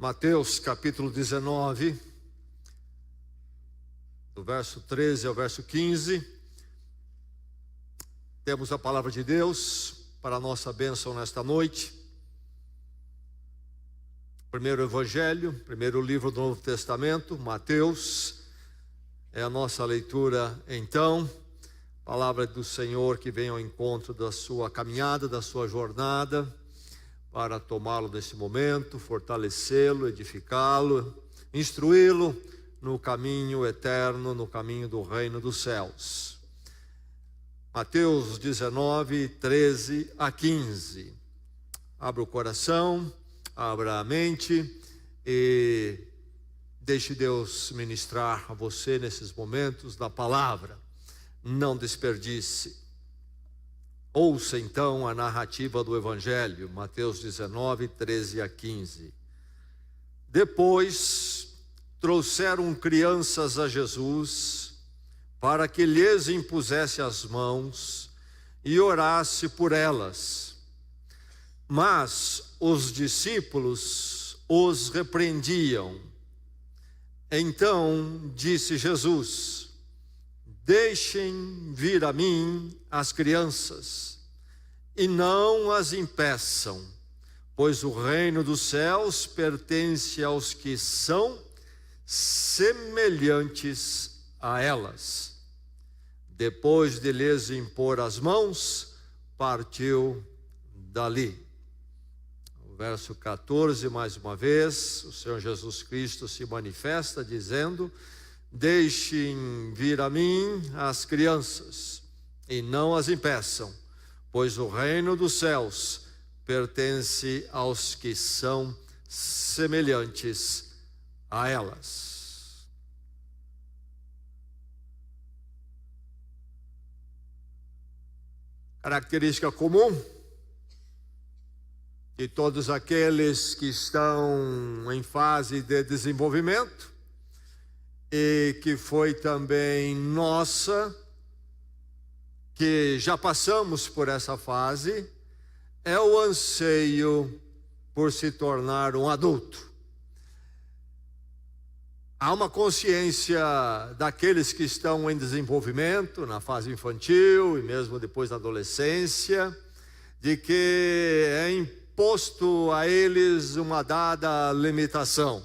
Mateus capítulo 19, do verso 13 ao verso 15, temos a palavra de Deus para a nossa bênção nesta noite. Primeiro evangelho, primeiro livro do Novo Testamento, Mateus, é a nossa leitura então. Palavra do Senhor que vem ao encontro da sua caminhada, da sua jornada, para tomá-lo nesse momento, fortalecê-lo, edificá-lo, instruí-lo no caminho eterno, no caminho do reino dos céus. Mateus 19, 13 a 15. Abra o coração, abra a mente e deixe Deus ministrar a você nesses momentos da palavra. Não desperdice. Ouça então a narrativa do Evangelho, Mateus 19, 13 a 15. Depois trouxeram crianças a Jesus para que lhes impusesse as mãos e orasse por elas. Mas os discípulos os repreendiam. Então disse Jesus: deixem vir a mim as crianças, e não as impeçam, pois o reino dos céus pertence aos que são semelhantes a elas. Depois de lhes impor as mãos, partiu dali. O verso 14, mais uma vez, o Senhor Jesus Cristo se manifesta dizendo: deixem vir a mim as crianças, e não as impeçam, pois o reino dos céus pertence aos que são semelhantes a elas. Característica comum de todos aqueles que estão em fase de desenvolvimento, e que foi também nossa, que já passamos por essa fase, é o anseio por se tornar um adulto. Há uma consciência daqueles que estão em desenvolvimento, na fase infantil e mesmo depois da adolescência, de que é imposto a eles uma dada limitação.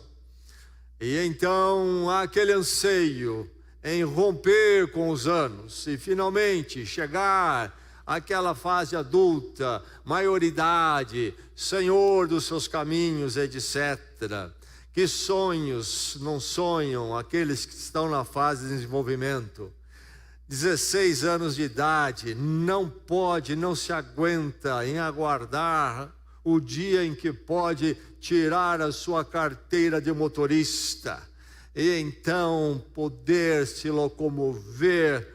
E então há aquele anseio em romper com os anos e finalmente chegar àquela fase adulta, maioridade, senhor dos seus caminhos, etc. Que sonhos não sonham aqueles que estão na fase de desenvolvimento? 16 anos de idade, não se aguenta em aguardar o dia em que pode tirar a sua carteira de motorista e então poder se locomover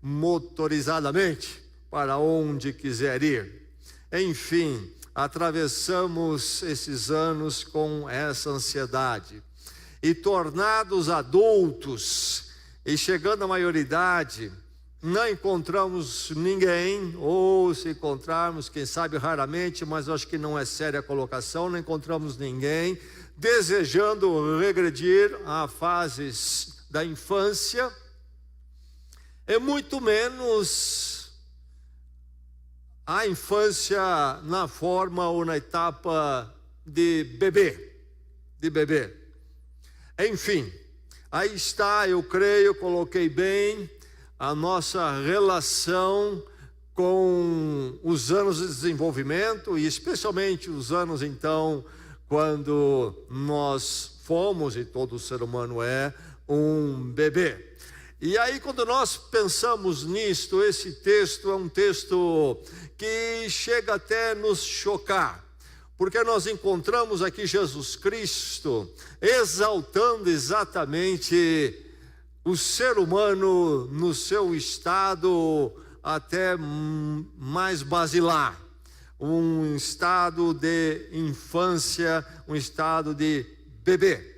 motorizadamente para onde quiser ir. Enfim, atravessamos esses anos com essa ansiedade. E tornados adultos e chegando à maioridade, não encontramos ninguém, ou se encontrarmos, quem sabe raramente, mas acho que não é séria a colocação, não encontramos ninguém desejando regredir a fases da infância, e muito menos a infância na forma ou na etapa de bebê. Enfim, aí está, eu creio, coloquei bem a nossa relação com os anos de desenvolvimento, e especialmente os anos então quando nós fomos, e todo ser humano é, um bebê. E aí quando nós pensamos nisto, esse texto é um texto que chega até nos chocar, porque nós encontramos aqui Jesus Cristo exaltando exatamente o ser humano no seu estado até mais basilar, um estado de infância, um estado de bebê.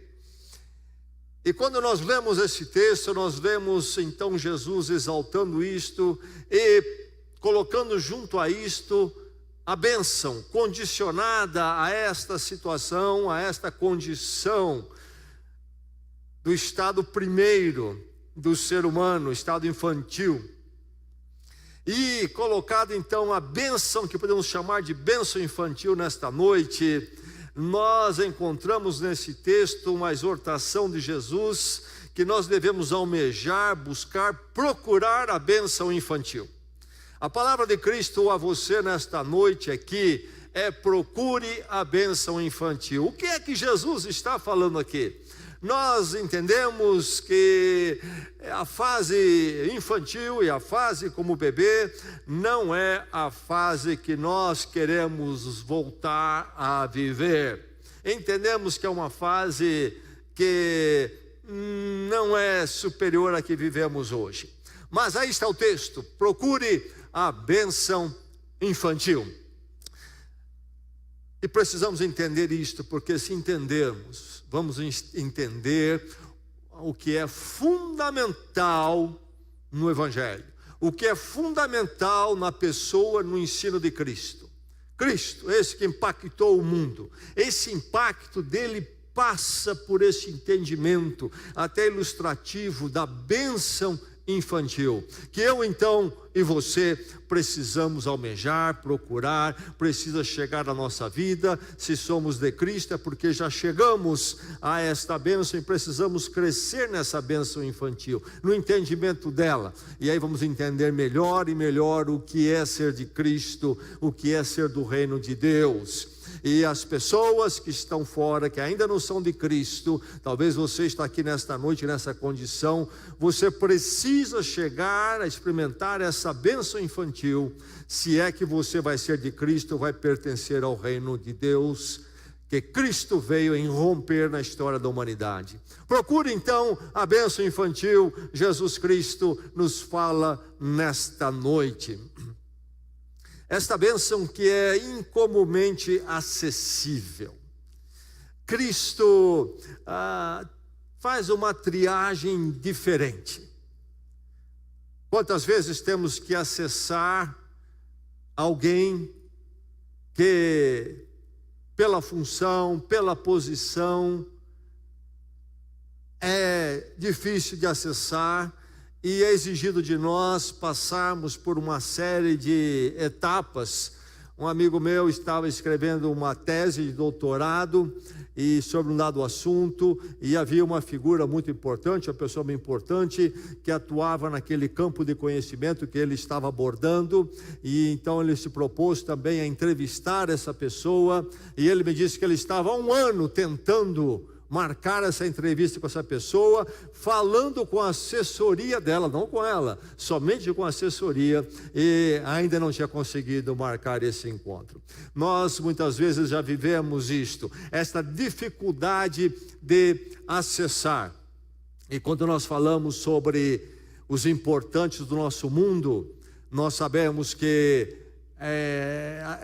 E quando nós lemos esse texto, nós vemos então Jesus exaltando isto e colocando junto a isto a bênção condicionada a esta situação, a esta condição do estado primeiro do ser humano, estado infantil. E colocado então a bênção, que podemos chamar de bênção infantil nesta noite, nós encontramos nesse texto uma exortação de Jesus que nós devemos almejar, buscar, procurar a bênção infantil. A palavra de Cristo a você nesta noite aqui é: procure a bênção infantil. O que é que Jesus está falando aqui? Nós entendemos que a fase infantil e a fase como bebê não é a fase que nós queremos voltar a viver. Entendemos que é uma fase que não é superior à que vivemos hoje. Mas aí está o texto: procure a bênção infantil. E precisamos entender isto, porque se entendermos, vamos entender o que é fundamental no Evangelho, o que é fundamental na pessoa, no ensino de Cristo. Cristo, esse que impactou o mundo, esse impacto dele passa por esse entendimento até ilustrativo da bênção infantil, que eu então e você precisamos almejar, procurar, precisa chegar à nossa vida. Se somos de Cristo é porque já chegamos a esta bênção e precisamos crescer nessa bênção infantil, no entendimento dela. E aí vamos entender melhor e melhor o que é ser de Cristo, o que é ser do reino de Deus. E as pessoas que estão fora, que ainda não são de Cristo, talvez você está aqui nesta noite, nessa condição, você precisa chegar a experimentar essa bênção infantil, se é que você vai ser de Cristo, vai pertencer ao reino de Deus, que Cristo veio irromper na história da humanidade. Procure então a bênção infantil. Jesus Cristo nos fala nesta noite. Esta bênção que é incomumente acessível. Cristo faz uma triagem diferente. Quantas vezes temos que acessar alguém que, pela função, pela posição, é difícil de acessar, e é exigido de nós passarmos por uma série de etapas. Um amigo meu estava escrevendo uma tese de doutorado e sobre um dado assunto, e havia uma figura muito importante, uma pessoa muito importante, que atuava naquele campo de conhecimento que ele estava abordando, e então ele se propôs também a entrevistar essa pessoa, e ele me disse que ele estava há 1 ano tentando marcar essa entrevista com essa pessoa, falando com a assessoria dela, não com ela, somente com a assessoria, e ainda não tinha conseguido marcar esse encontro. Nós muitas vezes já vivemos isto, esta dificuldade de acessar. E quando nós falamos sobre os importantes do nosso mundo, nós sabemos que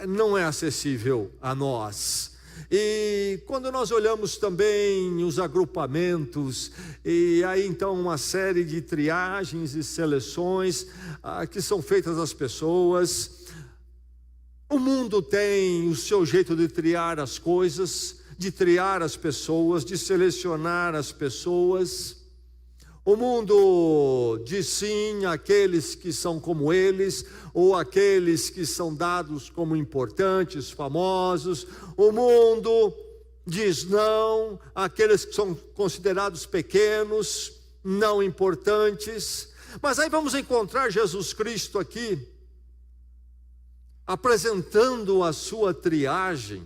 não é acessível a nós. E quando nós olhamos também os agrupamentos, e aí então uma série de triagens e seleções que são feitas às pessoas, o mundo tem o seu jeito de triar as coisas, de triar as pessoas, de selecionar as pessoas. O mundo diz sim àqueles que são como eles, ou aqueles que são dados como importantes, famosos. O mundo diz não àqueles que são considerados pequenos, não importantes. Mas aí vamos encontrar Jesus Cristo aqui, apresentando a sua triagem,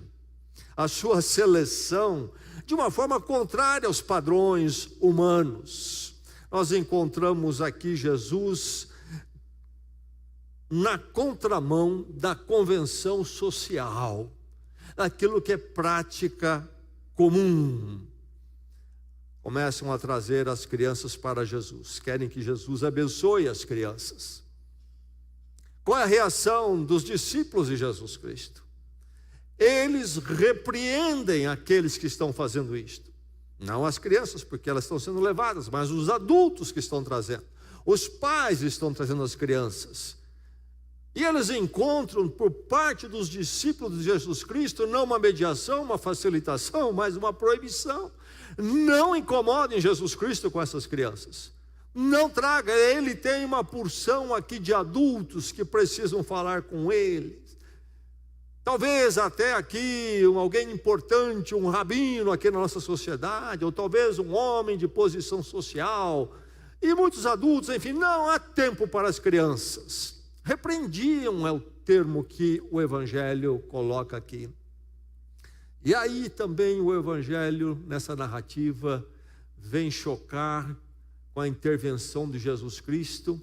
a sua seleção, de uma forma contrária aos padrões humanos. Nós encontramos aqui Jesus na contramão da convenção social, daquilo que é prática comum. Começam a trazer as crianças para Jesus, querem que Jesus abençoe as crianças. Qual é a reação dos discípulos de Jesus Cristo? Eles repreendem aqueles que estão fazendo isto. Não as crianças, porque elas estão sendo levadas, mas os adultos que estão trazendo. Os pais estão trazendo as crianças. E eles encontram por parte dos discípulos de Jesus Cristo não uma mediação, uma facilitação, mas uma proibição. Não incomodem Jesus Cristo com essas crianças. Não traga, ele tem uma porção aqui de adultos que precisam falar com ele. Talvez até aqui alguém importante, um rabino aqui na nossa sociedade, ou talvez um homem de posição social, e muitos adultos, enfim, não há tempo para as crianças. Repreendiam é o termo que o Evangelho coloca aqui. E aí também o Evangelho, nessa narrativa, vem chocar com a intervenção de Jesus Cristo,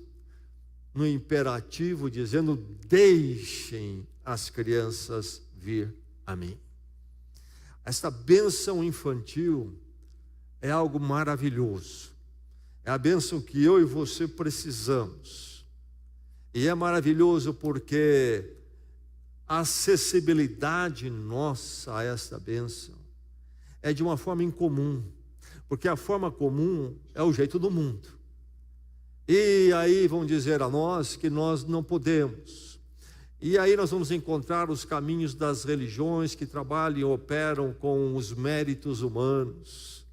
no imperativo, dizendo: deixem as crianças vir a mim. Esta bênção infantil é algo maravilhoso. É a bênção que eu e você precisamos. E é maravilhoso porque a acessibilidade nossa a esta bênção é de uma forma incomum. Porque a forma comum é o jeito do mundo. E aí vão dizer a nós que nós não podemos. E aí nós vamos encontrar os caminhos das religiões que trabalham e operam com os méritos humanos.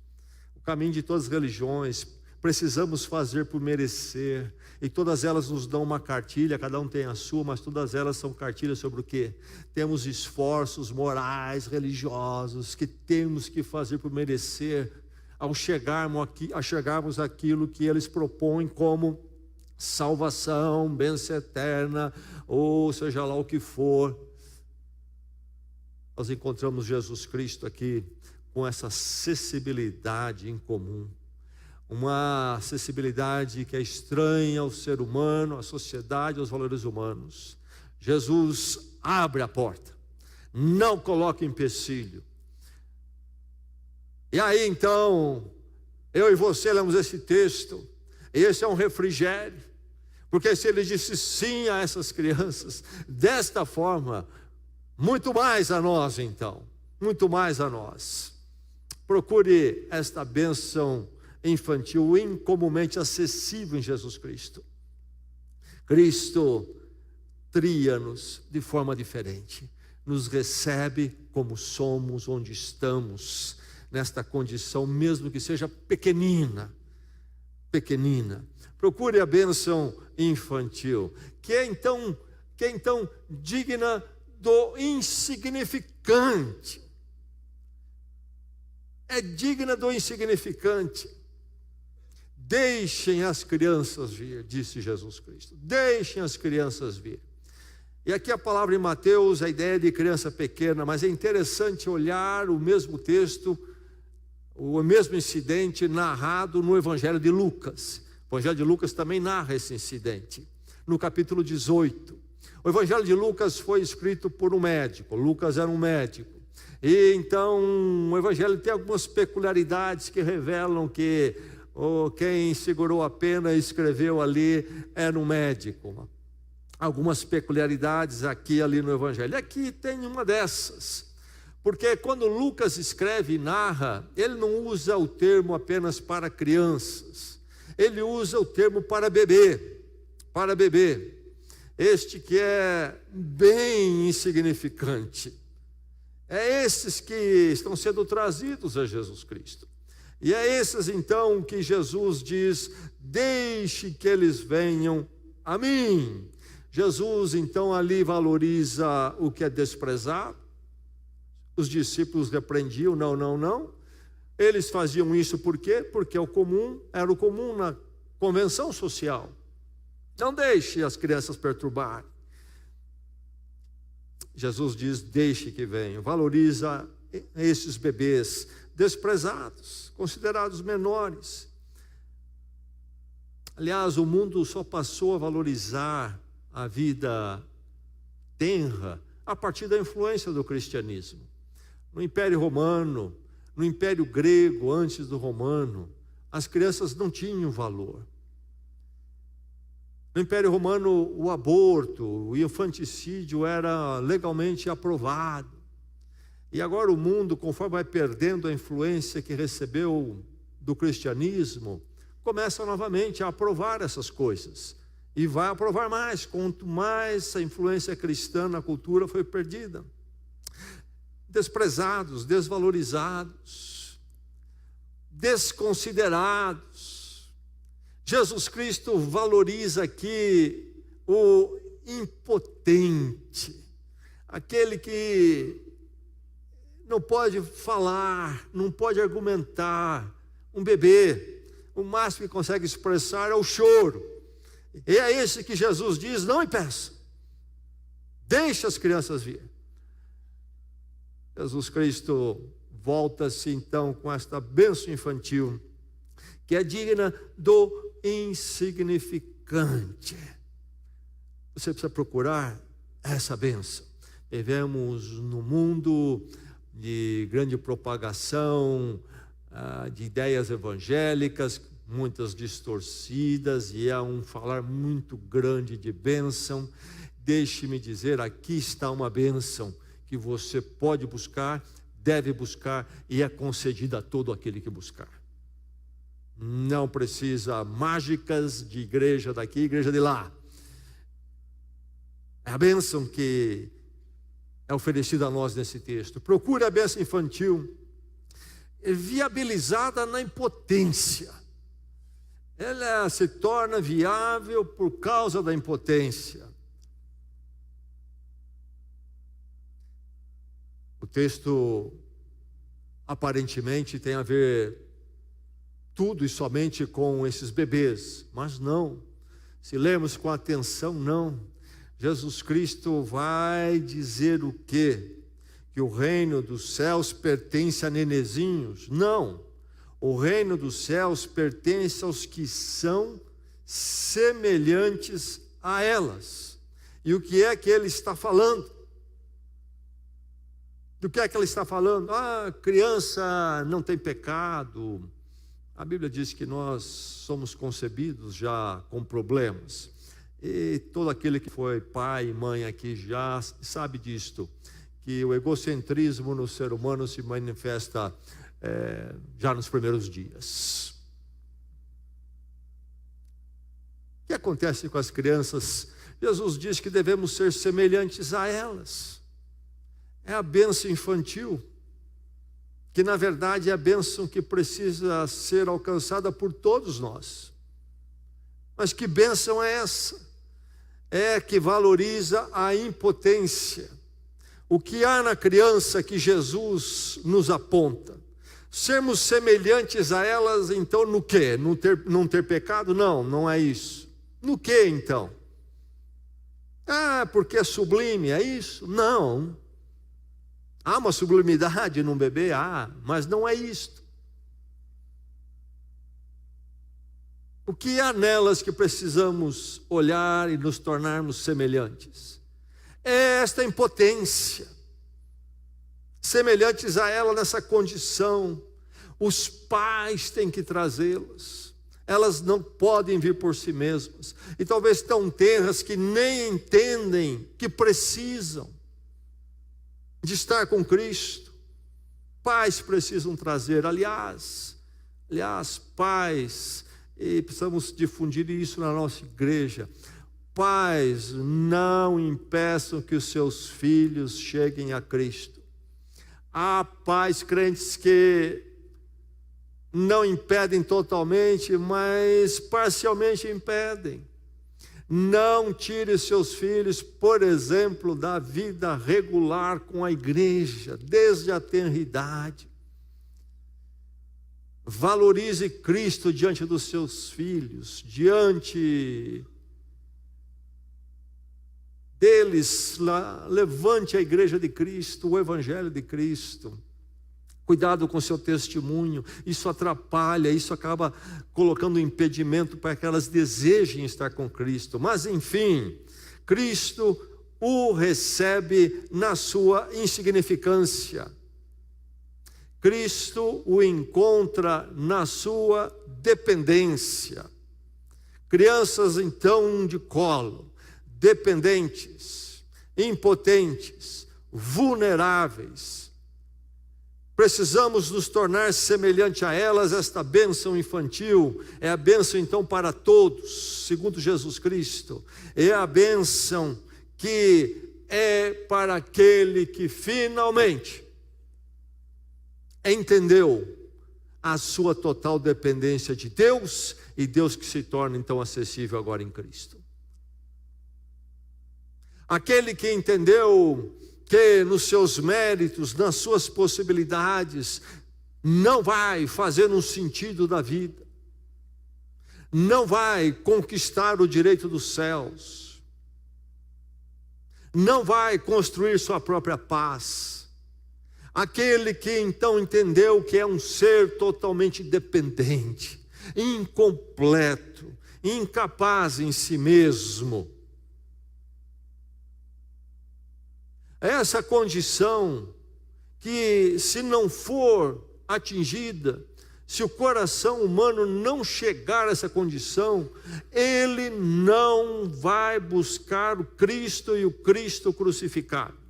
O caminho de todas as religiões, precisamos fazer por merecer. E todas elas nos dão uma cartilha, cada um tem a sua, mas todas elas são cartilhas sobre o quê? Temos esforços morais, religiosos, que temos que fazer por merecer, ao chegarmos àquilo que eles propõem como salvação, bênção eterna, ou seja lá o que for. Nós encontramos Jesus Cristo aqui com essa acessibilidade em comum. Uma acessibilidade que é estranha ao ser humano, à sociedade, aos valores humanos. Jesus abre a porta, não coloca empecilho. E aí então, eu e você lemos esse texto, e esse é um refrigério, porque se ele disse sim a essas crianças, desta forma, muito mais a nós então, muito mais a nós. Procure esta bênção infantil, incomumente acessível em Jesus Cristo. Cristo tria-nos de forma diferente, nos recebe como somos, onde estamos, nesta condição, mesmo que seja pequenina. Procure a bênção infantil, que é então digna do insignificante. É digna do insignificante. Deixem as crianças vir, disse Jesus Cristo. Deixem as crianças vir. E aqui a palavra em Mateus, a ideia de criança pequena, mas é interessante olhar o mesmo texto, o mesmo incidente narrado no Evangelho de Lucas. O Evangelho de Lucas também narra esse incidente, no capítulo 18. O Evangelho de Lucas foi escrito por um médico. Lucas era um médico. E então o Evangelho tem algumas peculiaridades que revelam que quem segurou a pena e escreveu ali era um médico. Algumas peculiaridades aqui e ali no Evangelho. Aqui tem uma dessas. Porque quando Lucas escreve e narra, ele não usa o termo apenas para crianças. Ele usa o termo para bebê. Para bebê. Este que é bem insignificante. É esses que estão sendo trazidos a Jesus Cristo. E é esses então que Jesus diz: deixe que eles venham a mim. Jesus então ali valoriza o que é desprezado. Os discípulos repreendiam: não. Eles faziam isso por quê? Porque era o comum na convenção social. Não deixe as crianças perturbarem. Jesus diz: deixe que venham. Valoriza esses bebês desprezados, considerados menores. Aliás, o mundo só passou a valorizar a vida tenra a partir da influência do cristianismo. No Império Romano, no Império Grego, antes do romano, as crianças não tinham valor. No Império Romano, o aborto, o infanticídio era legalmente aprovado. E agora o mundo, conforme vai perdendo a influência que recebeu do cristianismo, começa novamente a aprovar essas coisas. E vai aprovar mais, quanto mais a influência cristã na cultura foi perdida. Desprezados, desvalorizados, desconsiderados. Jesus Cristo valoriza aqui o impotente, aquele que não pode falar, não pode argumentar, um bebê, o máximo que consegue expressar é o choro. E é esse que Jesus diz: não impeça, deixa as crianças vir. Jesus Cristo volta-se então com esta bênção infantil, que é digna do insignificante. Você precisa procurar essa bênção. Vivemos num mundo de grande propagação de ideias evangélicas, muitas distorcidas, e há um falar muito grande de bênção. Deixe-me dizer, aqui está uma bênção que você pode buscar, deve buscar, e é concedida a todo aquele que buscar. Não precisa mágicas de igreja daqui, igreja de lá. É a bênção que é oferecida a nós nesse texto. Procure a bênção infantil, viabilizada na impotência. Ela se torna viável por causa da impotência. O texto aparentemente tem a ver tudo e somente com esses bebês, mas não. Se lermos com atenção, não. Jesus Cristo vai dizer o quê? Que o reino dos céus pertence a nenezinhos? Não. O reino dos céus pertence aos que são semelhantes a elas. E o que é que ele está falando? Do que é que ele está falando? Criança não tem pecado. A Bíblia diz que nós somos concebidos já com problemas. E todo aquele que foi pai e mãe aqui já sabe disto, que o egocentrismo no ser humano se manifesta já nos primeiros dias. O que acontece com as crianças? Jesus diz que devemos ser semelhantes a elas. É a bênção infantil, que na verdade é a bênção que precisa ser alcançada por todos nós. Mas que bênção é essa? É que valoriza a impotência. O que há na criança que Jesus nos aponta? Sermos semelhantes a elas, então, no quê? Não ter pecado? Não, não é isso. No quê, então? Porque é sublime, é isso? Não. Há uma sublimidade num bebê? Mas não é isto. O que há nelas que precisamos olhar e nos tornarmos semelhantes? É esta impotência. Semelhantes a ela nessa condição. Os pais têm que trazê-las. Elas não podem vir por si mesmas. E talvez tão tenras que nem entendem que precisam de estar com Cristo. Pais precisam trazer. Aliás, pais, e precisamos difundir isso na nossa igreja. Pais, não impeçam que os seus filhos cheguem a Cristo. Há pais crentes que não impedem totalmente, mas parcialmente impedem. Não tire seus filhos, por exemplo, da vida regular com a igreja, desde a tenridade. Valorize Cristo diante dos seus filhos, diante deles, levante a igreja de Cristo, o evangelho de Cristo. Cuidado com seu testemunho, isso atrapalha, isso acaba colocando impedimento para que elas desejem estar com Cristo. Mas enfim, Cristo o recebe na sua insignificância. Cristo o encontra na sua dependência. Crianças então de colo, dependentes, impotentes, vulneráveis, precisamos nos tornar semelhante a elas. Esta bênção infantil é a bênção então para todos, segundo Jesus Cristo. É a bênção que é para aquele que finalmente entendeu a sua total dependência de Deus, e Deus que se torna então acessível agora em Cristo. Aquele que entendeu que nos seus méritos, nas suas possibilidades, não vai fazer um sentido da vida, não vai conquistar o direito dos céus, não vai construir sua própria paz. Aquele que então entendeu que é um ser totalmente dependente, incompleto, incapaz em si mesmo. Essa condição que, se não for atingida, se o coração humano não chegar a essa condição, ele não vai buscar o Cristo e o Cristo crucificado.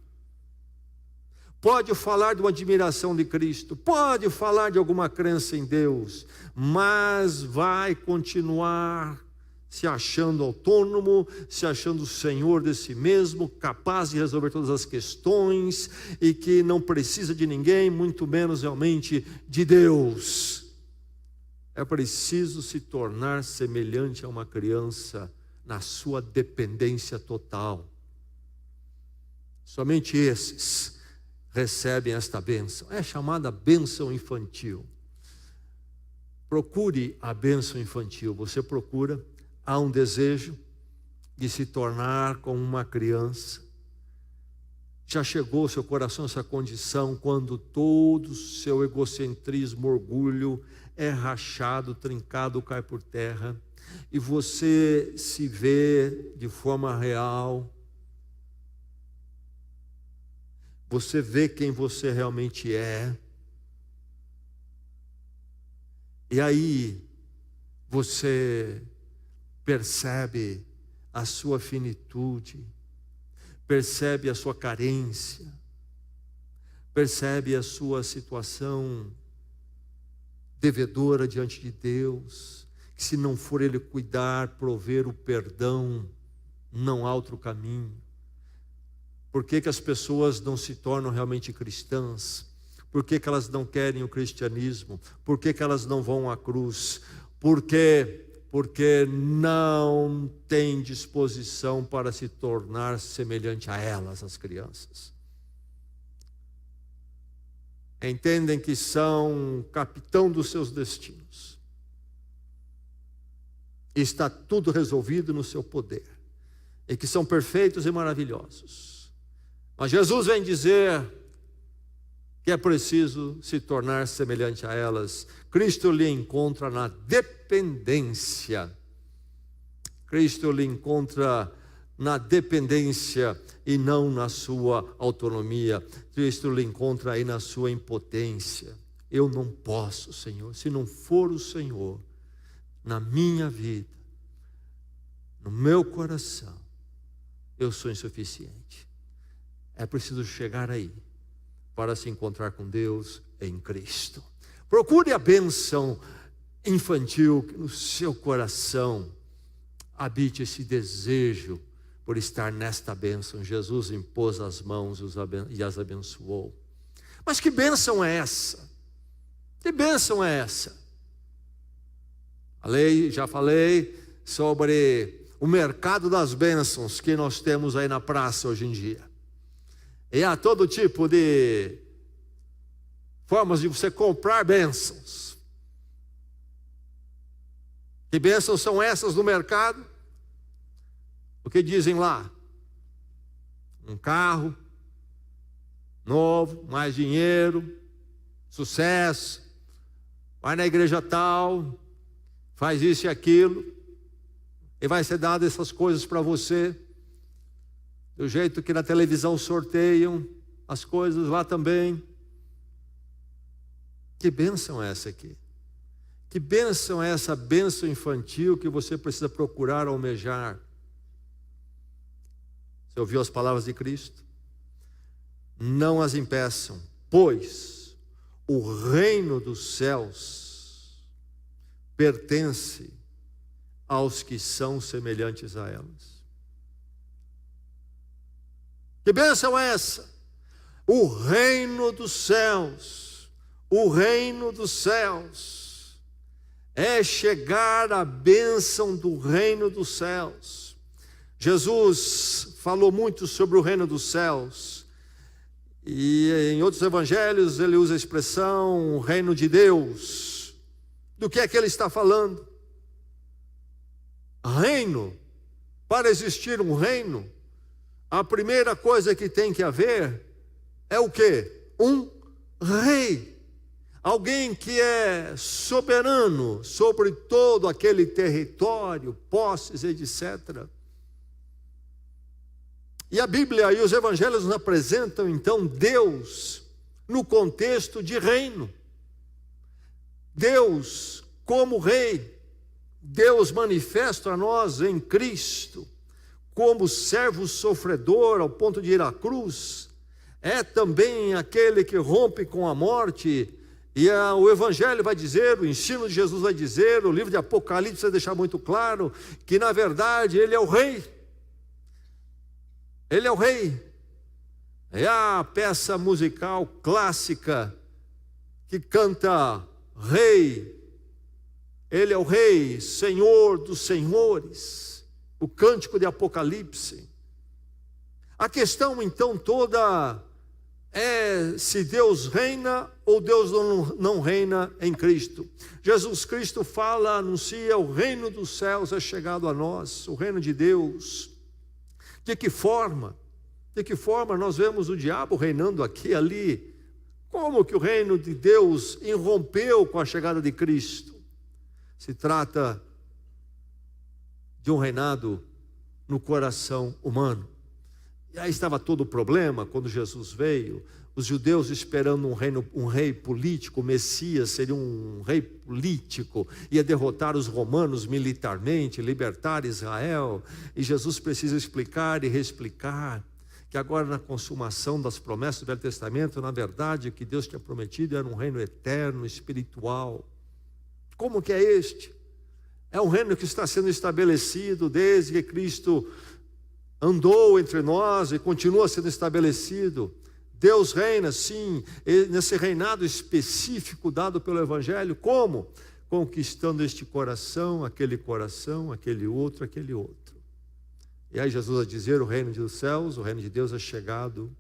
Pode falar de uma admiração de Cristo, pode falar de alguma crença em Deus, mas vai continuar se achando autônomo, se achando senhor de si mesmo, capaz de resolver todas as questões e que não precisa de ninguém, muito menos realmente de Deus. É preciso se tornar semelhante a uma criança na sua dependência total. Somente esses recebem esta bênção. É chamada bênção infantil. Procure a bênção infantil. Você procura, há um desejo de se tornar como uma criança. Já chegou ao seu coração essa condição quando todo o seu egocentrismo, orgulho é rachado, trincado, cai por terra, e você se vê de forma real. Você vê quem você realmente é. E aí você percebe a sua finitude, percebe a sua carência, percebe a sua situação devedora diante de Deus, que se não for Ele cuidar, prover o perdão, não há outro caminho. Por que as pessoas não se tornam realmente cristãs? Por que elas não querem o cristianismo? Por que elas não vão à cruz? Porque não têm disposição para se tornar semelhante a elas, as crianças. Entendem que são capitão dos seus destinos. Está tudo resolvido no seu poder. E que são perfeitos e maravilhosos. Mas Jesus vem dizer que é preciso se tornar semelhante a elas. Cristo lhe encontra na dependência. Cristo lhe encontra na dependência e não na sua autonomia. Cristo lhe encontra aí na sua impotência. Eu não posso, Senhor, se não for o Senhor na minha vida, no meu coração, eu sou insuficiente. É preciso chegar aí para se encontrar com Deus em Cristo. Procure a bênção infantil que no seu coração habite esse desejo por estar nesta bênção. Jesus impôs as mãos e as abençoou. Mas que bênção é essa? Que bênção é essa? Já falei sobre o mercado das bênçãos que nós temos aí na praça hoje em dia. E há todo tipo de formas de você comprar bênçãos. Que bênçãos são essas no mercado? O que dizem lá? Um carro novo, mais dinheiro, sucesso, vai na igreja tal, faz isso e aquilo, e vai ser dado essas coisas para você. Do jeito que na televisão sorteiam as coisas lá também. Que bênção é essa aqui? Que bênção é essa bênção infantil que você precisa procurar almejar? Você ouviu as palavras de Cristo? Não as impeçam, pois o reino dos céus pertence aos que são semelhantes a elas. Que bênção é essa? O reino dos céus, o reino dos céus, é chegar à bênção do reino dos céus. Jesus falou muito sobre o reino dos céus, e em outros evangelhos ele usa a expressão reino de Deus. Do que é que ele está falando? Reino, para existir um reino, a primeira coisa que tem que haver é o quê? Um rei. Alguém que é soberano sobre todo aquele território, posses, etc. E a Bíblia e os evangelhos nos apresentam então Deus no contexto de reino. Deus como rei. Deus manifesta a nós em Cristo como servo sofredor ao ponto de ir à cruz. É também aquele que rompe com a morte. E o Evangelho vai dizer, o ensino de Jesus vai dizer, o livro de Apocalipse vai deixar muito claro que na verdade Ele é o Rei. Ele é o Rei. É a peça musical clássica que canta Rei. Ele é o Rei, Senhor dos senhores. O cântico de Apocalipse. A questão então toda é se Deus reina ou Deus não reina em Cristo. Jesus Cristo fala, anuncia, o reino dos céus é chegado a nós, o reino de Deus. De que forma? De que forma nós vemos o diabo reinando aqui e ali? Como que o reino de Deus irrompeu com a chegada de Cristo? Se trata de um reinado no coração humano. E aí estava todo o problema quando Jesus veio. Os judeus esperando um rei político, o Messias seria um rei político, ia derrotar os romanos militarmente, libertar Israel. E Jesus precisa explicar e reexplicar que agora na consumação das promessas do Velho Testamento, na verdade o que Deus tinha prometido era um reino eterno, espiritual. Como que é este? É um reino que está sendo estabelecido desde que Cristo andou entre nós e continua sendo estabelecido. Deus reina, sim, nesse reinado específico dado pelo Evangelho. Como? Conquistando este coração, aquele outro, aquele outro. E aí Jesus vai dizer, o reino dos céus, o reino de Deus é chegado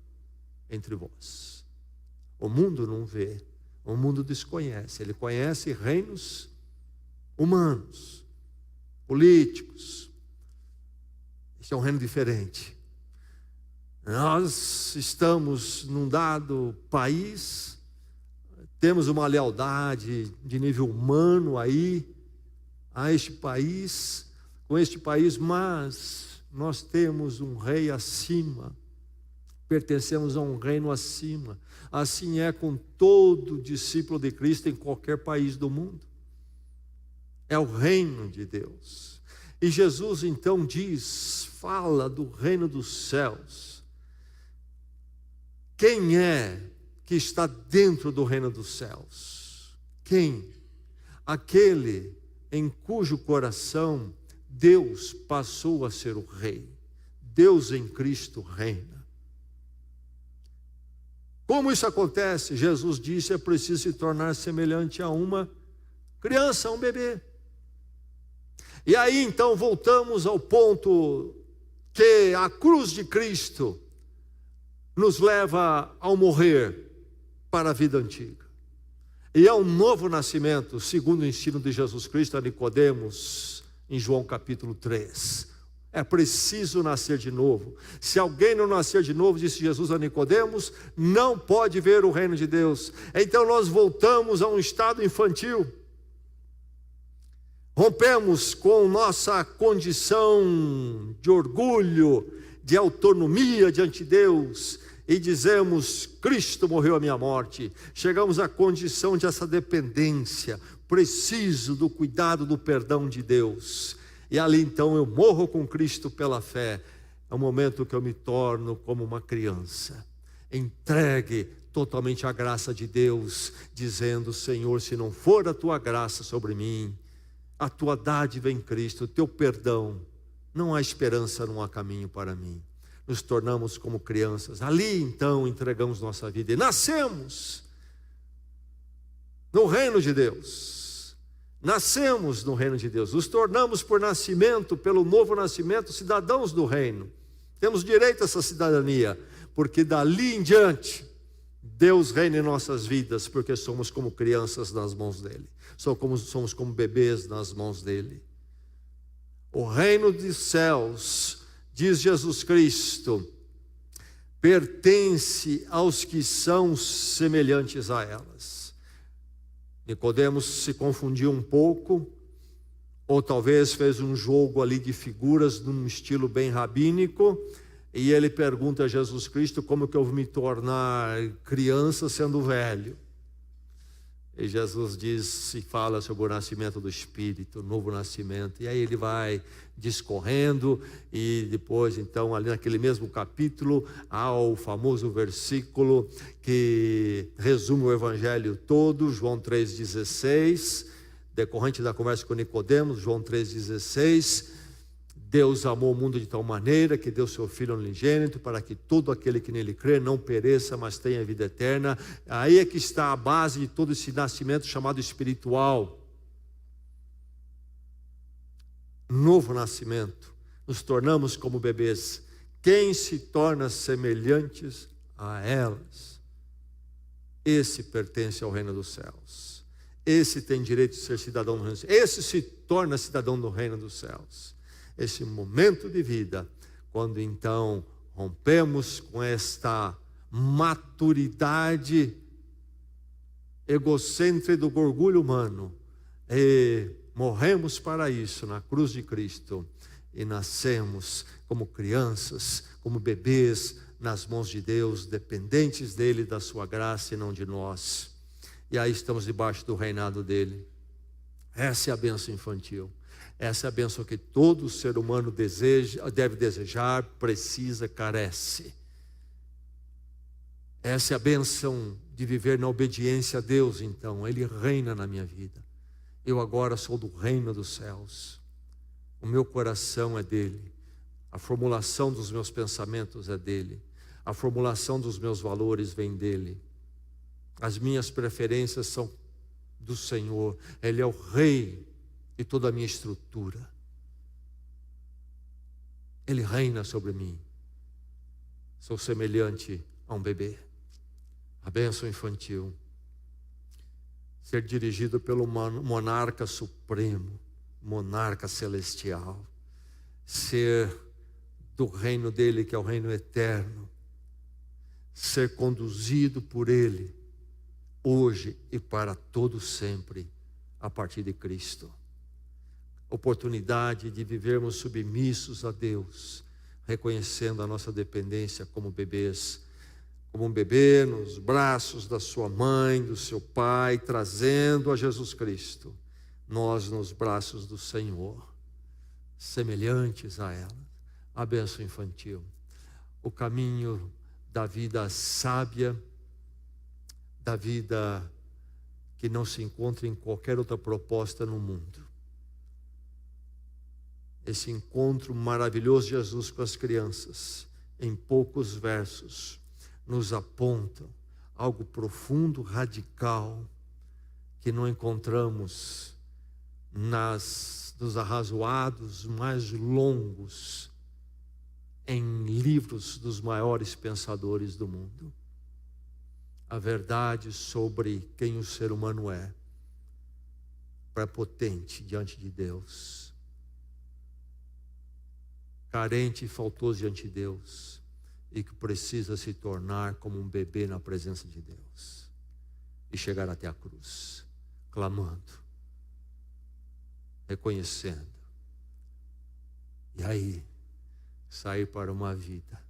entre vós. O mundo não vê, o mundo desconhece. Ele conhece reinos humanos, políticos. Este é um reino diferente. Nós estamos num dado país, temos uma lealdade de nível humano aí, a este país, com este país, mas nós temos um rei acima, pertencemos a um reino acima. Assim é com todo discípulo de Cristo em qualquer país do mundo. É o reino de Deus. E Jesus então fala do reino dos céus. Quem é que está dentro do reino dos céus? Quem? Aquele em cujo coração Deus passou a ser o rei. Deus em Cristo reina. Como isso acontece? Jesus disse, é preciso se tornar semelhante a uma criança, a um bebê. E aí então voltamos ao ponto que a cruz de Cristo nos leva ao morrer para a vida antiga. E é um novo nascimento, segundo o ensino de Jesus Cristo a Nicodemos, em João capítulo 3. É preciso nascer de novo. Se alguém não nascer de novo, disse Jesus a Nicodemos, não pode ver o reino de Deus. Então nós voltamos a um estado infantil. Rompemos com nossa condição de orgulho, de autonomia diante de Deus e dizemos, Cristo morreu a minha morte. Chegamos à condição de essa dependência, preciso do cuidado, do perdão de Deus. E ali então eu morro com Cristo pela fé. É o momento que eu me torno como uma criança. Entregue totalmente a graça de Deus, dizendo: Senhor, se não for a tua graça sobre mim, a tua dádiva em Cristo, o teu perdão, não há esperança, não há caminho para mim. Nos tornamos como crianças. Ali então entregamos nossa vida e nascemos no reino de Deus. Nascemos no reino de Deus. Nos tornamos por nascimento, pelo novo nascimento, cidadãos do reino. Temos direito a essa cidadania, porque dali em diante Deus reina em nossas vidas, porque somos como crianças nas mãos dele. Somos como bebês nas mãos dele. O reino dos céus, diz Jesus Cristo, pertence aos que são semelhantes a elas. Nicodemos se confundiu um pouco, ou talvez fez um jogo ali de figuras num estilo bem rabínico, e ele pergunta a Jesus Cristo: como que eu vou me tornar criança sendo velho? E Jesus diz e fala sobre o nascimento do Espírito, o novo nascimento. E aí ele vai discorrendo, e depois então ali naquele mesmo capítulo há o famoso versículo que resume o evangelho todo, João 3,16, decorrente da conversa com Nicodemos, João 3,16. Deus amou o mundo de tal maneira que deu seu Filho unigênito, para que todo aquele que nele crê não pereça, mas tenha vida eterna. Aí é que está a base de todo esse nascimento chamado espiritual. Novo nascimento. Nos tornamos como bebês. Quem se torna semelhantes a elas, esse pertence ao reino dos céus. Esse tem direito de ser cidadão do reino dos céus. Esse se torna cidadão do reino dos céus. Esse momento de vida, quando então rompemos com esta maturidade egocêntrica do orgulho humano e morremos para isso na cruz de Cristo e nascemos como crianças, como bebês nas mãos de Deus, dependentes dele, da sua graça e não de nós. E aí estamos debaixo do reinado dele. Essa é a bênção infantil. Essa é a bênção que todo ser humano deve desejar, precisa, carece. Essa é a bênção de viver na obediência a Deus, então. Ele reina na minha vida. Eu agora sou do reino dos céus. O meu coração é dele. A formulação dos meus pensamentos é dele. A formulação dos meus valores vem dele. As minhas preferências são do Senhor. Ele é o rei e toda a minha estrutura. Ele reina sobre mim. Sou semelhante a um bebê. A bênção infantil. Ser dirigido pelo monarca supremo, monarca celestial. Ser do reino dele, que é o reino eterno. Ser conduzido por ele, hoje e para todo sempre, a partir de Cristo. Oportunidade de vivermos submissos a Deus, reconhecendo a nossa dependência como bebês, como um bebê nos braços da sua mãe, do seu pai, trazendo a Jesus Cristo, nós nos braços do Senhor, semelhantes a ela. A bênção infantil, o caminho da vida sábia, da vida que não se encontra em qualquer outra proposta no mundo. Esse encontro maravilhoso de Jesus com as crianças, em poucos versos, nos aponta algo profundo, radical, que não encontramos nos arrazoados mais longos, em livros dos maiores pensadores do mundo. A verdade sobre quem o ser humano é, prepotente diante de Deus, carente e faltoso diante de Deus, e que precisa se tornar como um bebê na presença de Deus, e chegar até a cruz, clamando, reconhecendo, e aí sair para uma vida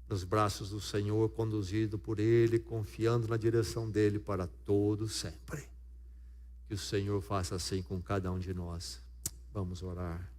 nos braços do Senhor, conduzido por Ele, confiando na direção dEle para todo sempre. Que o Senhor faça assim com cada um de nós. Vamos orar.